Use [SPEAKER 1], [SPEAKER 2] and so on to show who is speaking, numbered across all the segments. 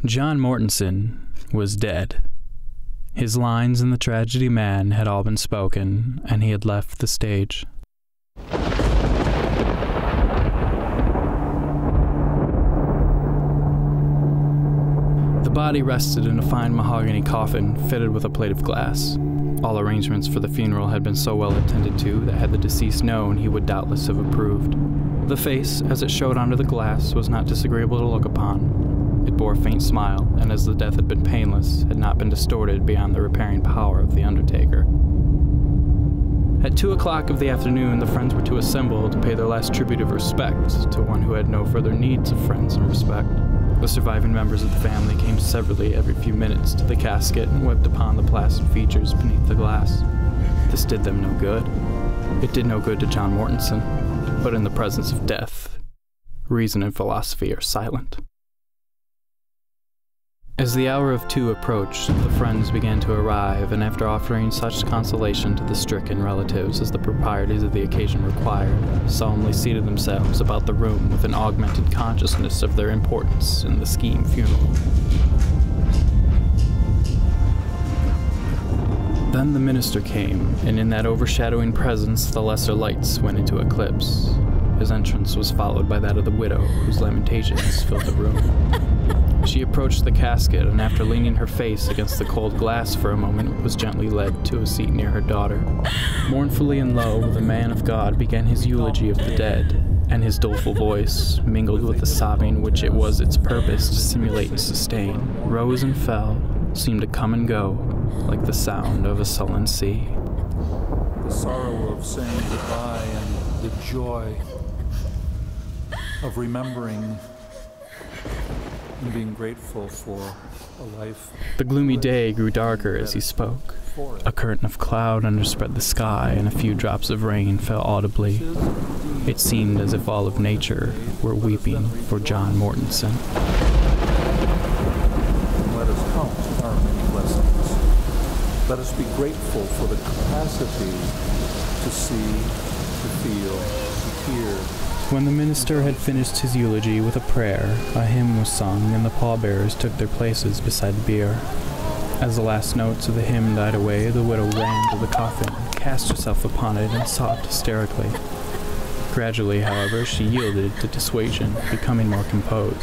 [SPEAKER 1] John Mortonson was dead. His lines in The Tragedy Man had all been spoken, and he had left the stage. The body rested in a fine mahogany coffin fitted with a plate of glass. All arrangements for the funeral had been so well attended to that had the deceased known, he would doubtless have approved. The face, as it showed under the glass, was not disagreeable to look upon. It bore a faint smile, and as the death had been painless, had not been distorted beyond the repairing power of the undertaker. At 2 o'clock of the afternoon, the friends were to assemble to pay their last tribute of respect to one who had no further needs of friends and respect. The surviving members of the family came severally every few minutes to the casket and wept upon the placid features beneath the glass. This did them no good. It did no good to John Mortonson, but in the presence of death, reason and philosophy are silent. As the hour of 2 approached, the friends began to arrive, and after offering such consolation to the stricken relatives as the proprieties of the occasion required, solemnly seated themselves about the room with an augmented consciousness of their importance in the scheme funeral. Then the minister came, and in that overshadowing presence the lesser lights went into eclipse. His entrance was followed by that of the widow, whose lamentations filled the room. She approached the casket, and after leaning her face against the cold glass for a moment, was gently led to a seat near her daughter. Mournfully and low, the man of God began his eulogy of the dead, and his doleful voice, mingled with the sobbing which it was its purpose to simulate and sustain, rose and fell, seemed to come and go, like the sound of a sullen sea.
[SPEAKER 2] The sorrow of saying goodbye and the joy of remembering and being grateful for a life.
[SPEAKER 1] The gloomy day grew darker as he spoke. A curtain of cloud underspread the sky, and a few drops of rain fell audibly. It seemed as if all of nature were weeping for John Mortonson.
[SPEAKER 2] Let us count our many blessings. Let us be grateful for the capacity to see, to feel, to hear.
[SPEAKER 1] When the minister had finished his eulogy with a prayer, a hymn was sung, and the pallbearers took their places beside the bier. As the last notes of the hymn died away, the widow ran to the coffin, cast herself upon it, and sobbed hysterically. Gradually, however, she yielded to dissuasion, becoming more composed,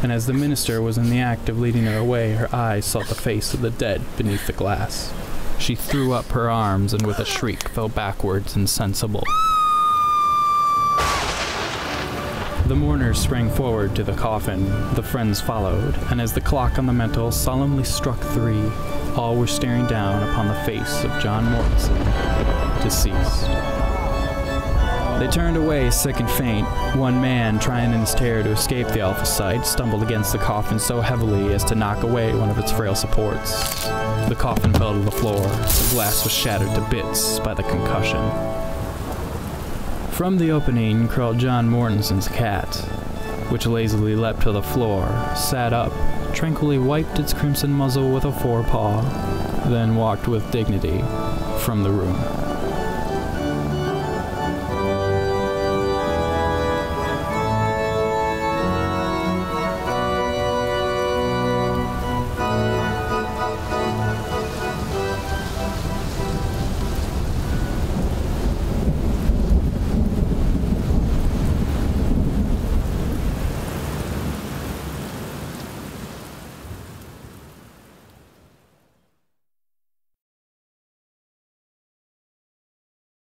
[SPEAKER 1] and as the minister was in the act of leading her away, her eyes sought the face of the dead beneath the glass. She threw up her arms, and with a shriek fell backwards insensible. The mourners sprang forward to the coffin, the friends followed, and as the clock on the mantel solemnly struck 3, all were staring down upon the face of John Mortonson, deceased. They turned away sick and faint. One man, trying in his terror to escape the awful sight, stumbled against the coffin so heavily as to knock away one of its frail supports. The coffin fell to the floor. The glass was shattered to bits by the concussion. From the opening crawled John Mortonson's cat, which lazily leapt to the floor, sat up, tranquilly wiped its crimson muzzle with a forepaw, then walked with dignity from the room.